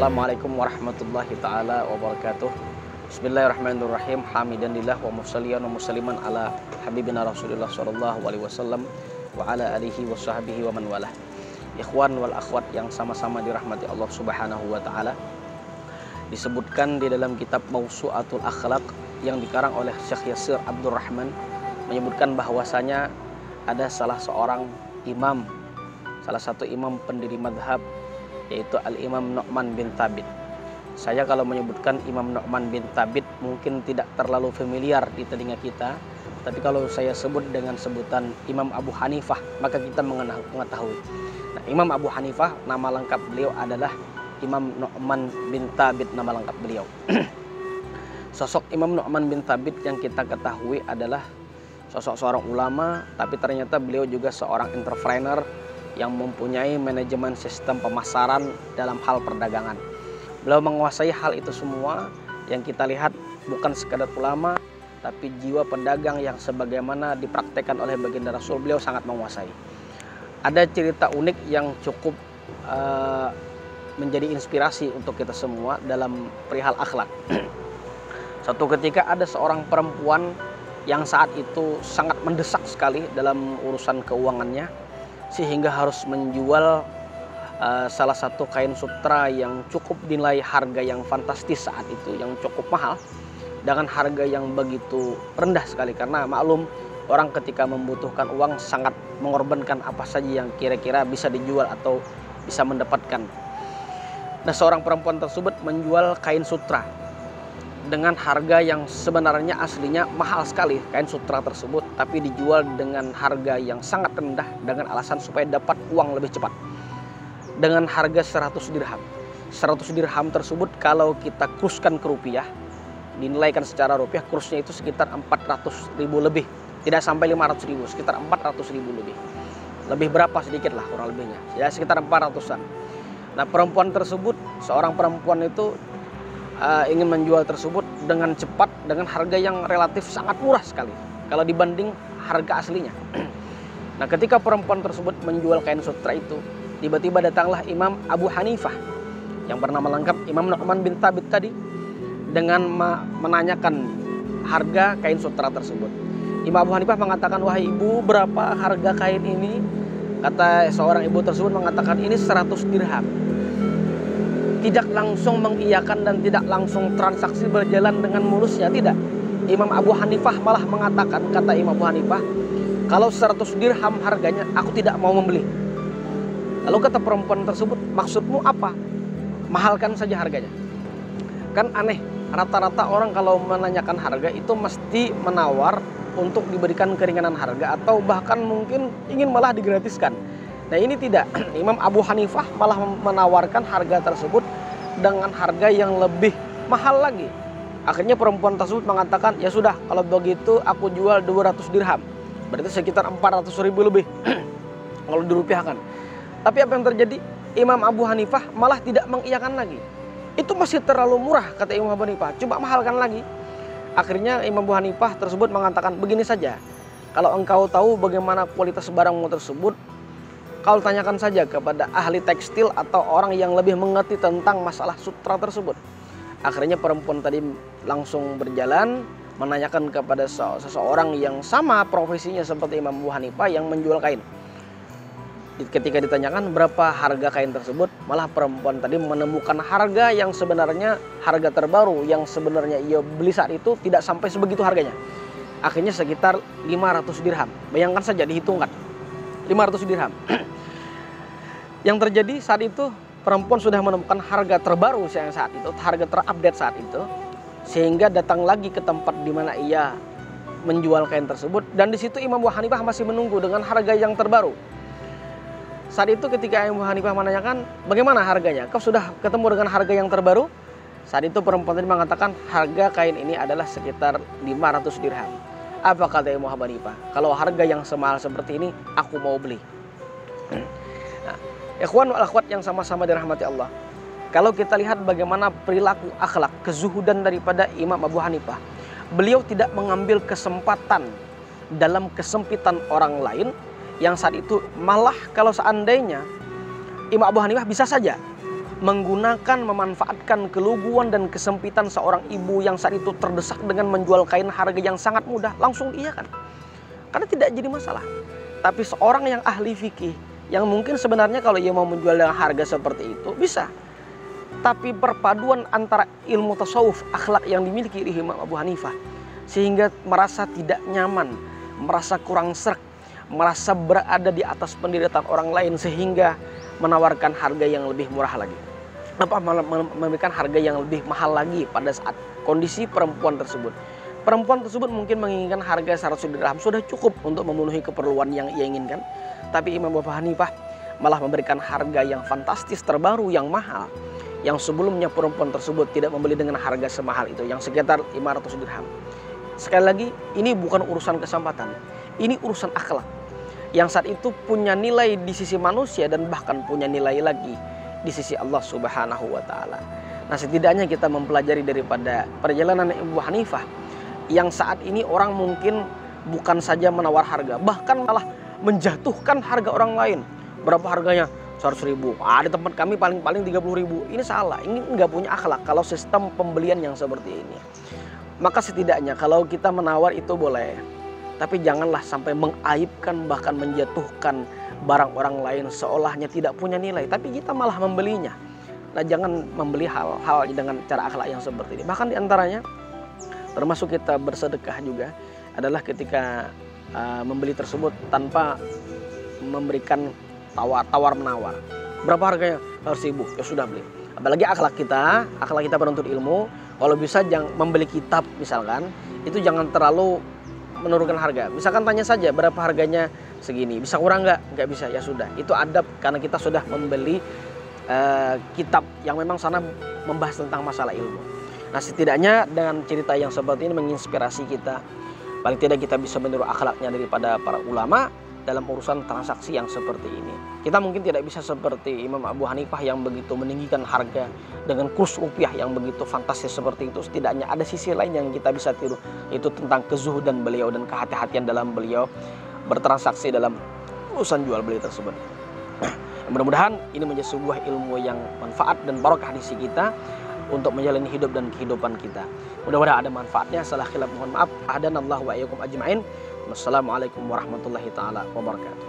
Assalamualaikum warahmatullahi ta'ala wabarakatuh. Bismillahirrahmanirrahim. Hamidanillah wa musalliyan wa musliman ala habibina Rasulullah sallallahu alaihi wasallam wa ala alihi wa sahbihi wa man walah. Ikhwan wal akhwat yang sama-sama dirahmati Allah Subhanahu wa taala. Disebutkan di dalam kitab Mawsu'atul Akhlaq yang dikarang oleh Syekh Yasir Abdurrahman, menyebutkan bahwasanya ada salah satu imam pendiri madhab, yaitu Al-Imam Nu'man bin Thabit. Saya kalau menyebutkan Imam Nu'man bin Thabit mungkin tidak terlalu familiar di telinga kita, tapi kalau saya sebut dengan sebutan Imam Abu Hanifah, maka kita mengetahui. Nah, Imam Abu Hanifah, nama lengkap beliau adalah Imam Nu'man bin Thabit, nama lengkap beliau. Sosok Imam Nu'man bin Thabit yang kita ketahui adalah sosok seorang ulama, tapi ternyata beliau juga seorang entrepreneur yang mempunyai manajemen sistem pemasaran dalam hal perdagangan. Beliau menguasai hal itu semua. Yang kita lihat bukan sekadar ulama, tapi jiwa pedagang yang sebagaimana dipraktekkan oleh baginda Rasul, beliau sangat menguasai. Ada cerita unik yang cukup menjadi inspirasi untuk kita semua dalam perihal akhlak. Suatu ketika ada seorang perempuan yang saat itu sangat mendesak sekali dalam urusan keuangannya, sehingga harus menjual salah satu kain sutra yang cukup dinilai harga yang fantastis saat itu, yang cukup mahal, dengan harga yang begitu rendah sekali. Karena maklum, orang ketika membutuhkan uang sangat mengorbankan apa saja yang kira-kira bisa dijual atau bisa mendapatkan. Nah, seorang perempuan tersebut menjual kain sutra dengan harga yang sebenarnya aslinya mahal sekali kain sutra tersebut, tapi dijual dengan harga yang sangat rendah dengan alasan supaya dapat uang lebih cepat. Dengan harga 100 dirham. 100 dirham tersebut kalau kita kurskan ke rupiah, dinilaikan secara rupiah, kursnya itu sekitar 400.000 lebih. Tidak sampai 500.000, sekitar 400.000 lebih. Lebih berapa sedikit lah kurang lebihnya. Ya sekitar 400-an. Nah, perempuan tersebut, seorang perempuan itu ingin menjual tersebut dengan cepat, dengan harga yang relatif sangat murah sekali kalau dibanding harga aslinya. Nah, ketika perempuan tersebut menjual kain sutra itu, tiba-tiba datanglah Imam Abu Hanifah yang bernama lengkap Imam Nu'man bin Thabit tadi, dengan menanyakan harga kain sutra tersebut. Imam Abu Hanifah mengatakan, "Wahai ibu, berapa harga kain ini?" Kata seorang ibu tersebut mengatakan, "Ini 100 dirham." Tidak langsung mengiyakan dan tidak langsung transaksi berjalan dengan mulusnya, tidak. Imam Abu Hanifah malah mengatakan, kata Imam Abu Hanifah, "Kalau 100 dirham harganya, aku tidak mau membeli." Lalu kata perempuan tersebut, "Maksudmu apa? Mahalkan saja harganya." Kan aneh, rata-rata orang kalau menanyakan harga itu mesti menawar untuk diberikan keringanan harga, atau bahkan mungkin ingin malah digratiskan. Nah, ini tidak. Imam Abu Hanifah malah menawarkan harga tersebut dengan harga yang lebih mahal lagi. Akhirnya perempuan tersebut mengatakan, "Ya sudah, kalau begitu aku jual 200 dirham. Berarti sekitar 400.000 lebih kalau dirupiahkan. Tapi apa yang terjadi? Imam Abu Hanifah malah tidak mengiyakan lagi. "Itu masih terlalu murah," kata Imam Abu Hanifah. "Coba mahalkan lagi." Akhirnya Imam Abu Hanifah tersebut mengatakan, "Begini saja. Kalau engkau tahu bagaimana kualitas barangmu tersebut, kau tanyakan saja kepada ahli tekstil atau orang yang lebih mengerti tentang masalah sutra tersebut." Akhirnya perempuan tadi langsung berjalan menanyakan kepada seseorang yang sama profesinya seperti Imam Abu Hanifah yang menjual kain. Ketika ditanyakan berapa harga kain tersebut, malah perempuan tadi menemukan harga yang sebenarnya harga terbaru yang sebenarnya ia beli saat itu tidak sampai sebegitu harganya. Akhirnya sekitar 500 dirham. Bayangkan saja, dihitungkan 500 dirham. Yang terjadi saat itu, perempuan sudah menemukan harga terbaru saat itu, harga terupdate saat itu, sehingga datang lagi ke tempat di mana ia menjual kain tersebut, dan di situ Imam Abu Hanifah masih menunggu dengan harga yang terbaru. Saat itu ketika Imam Abu Hanifah menanyakan, "Bagaimana harganya? Kau sudah ketemu dengan harga yang terbaru?" Saat itu perempuan tadi mengatakan, "Harga kain ini adalah sekitar 500 dirham." Apa kata Imam Abu Hanifah? "Kalau harga yang semahal seperti ini, aku mau beli." Nah, ikhwan wal akhwat yang sama-sama dirahmati Allah, kalau kita lihat bagaimana perilaku akhlak, kezuhudan daripada Imam Abu Hanifah, beliau tidak mengambil kesempatan dalam kesempitan orang lain, yang saat itu malah kalau seandainya Imam Abu Hanifah bisa saja menggunakan, memanfaatkan keluguan dan kesempitan seorang ibu yang saat itu terdesak dengan menjual kain harga yang sangat mudah, langsung diiyakan. Karena tidak jadi masalah. Tapi seorang yang ahli fikih, yang mungkin sebenarnya kalau ia mau menjual dengan harga seperti itu, bisa. Tapi perpaduan antara ilmu tasawuf, akhlak yang dimiliki Imam Abu Hanifah, sehingga merasa tidak nyaman, merasa kurang sreg, merasa berada di atas penderitaan orang lain, sehingga menawarkan harga yang lebih murah lagi. Memberikan harga yang lebih mahal lagi pada saat kondisi perempuan tersebut. Perempuan tersebut mungkin menginginkan harga 100 dirham, sudah cukup untuk memenuhi keperluan yang ia inginkan. Tapi Imam Abu Hanifah malah memberikan harga yang fantastis, terbaru, yang mahal, yang sebelumnya perempuan tersebut tidak membeli dengan harga semahal itu, yang sekitar 500 dirham. Sekali lagi, ini bukan urusan kesempatan, ini urusan akhlak yang saat itu punya nilai di sisi manusia dan bahkan punya nilai lagi di sisi Allah Subhanahu wa Ta'ala. Nah, setidaknya kita mempelajari daripada perjalanan Abu Hanifah yang saat ini orang mungkin bukan saja menawar harga, bahkan malah menjatuhkan harga orang lain. Berapa harganya? 100.000. Di tempat kami paling-paling 30.000. Ini salah, ini nggak punya akhlak kalau sistem pembelian yang seperti ini. Maka setidaknya kalau kita menawar itu boleh, tapi janganlah sampai mengaibkan bahkan menjatuhkan barang orang lain seolahnya tidak punya nilai, tapi kita malah membelinya. Nah, jangan membeli hal-hal dengan cara akhlak yang seperti ini. Bahkan diantaranya termasuk kita bersedekah juga adalah ketika membeli tersebut tanpa memberikan tawar menawar. Berapa harganya? 100.000. Ya sudah, beli. Apalagi akhlak kita penuntut ilmu, kalau bisa jangan membeli kitab misalkan, itu jangan terlalu menurunkan harga. Misalkan tanya saja berapa harganya, segini, bisa kurang nggak bisa, ya sudah, itu adab karena kita sudah membeli kitab yang memang sana membahas tentang masalah ilmu. Nah, setidaknya dengan cerita yang seperti ini menginspirasi kita, paling tidak kita bisa meniru akhlaknya daripada para ulama dalam urusan transaksi yang seperti ini. Kita mungkin tidak bisa seperti Imam Abu Hanifah yang begitu meninggikan harga dengan kurs rupiah yang begitu fantastis seperti itu. Setidaknya ada sisi lain yang kita bisa tiru, itu tentang kezuhudan beliau dan kehati-hatian dalam beliau bertransaksi dalam urusan jual beli tersebut. Mudah-mudahan ini menjadi sebuah ilmu yang manfaat dan barokah di sisi kita untuk menjalani hidup dan kehidupan kita. Mudah-mudahan ada manfaatnya. Salah khilaf mohon maaf. Hadanallahu wa iyyakum ajma'in. Wassalamualaikum warahmatullahi taala wabarakatuh.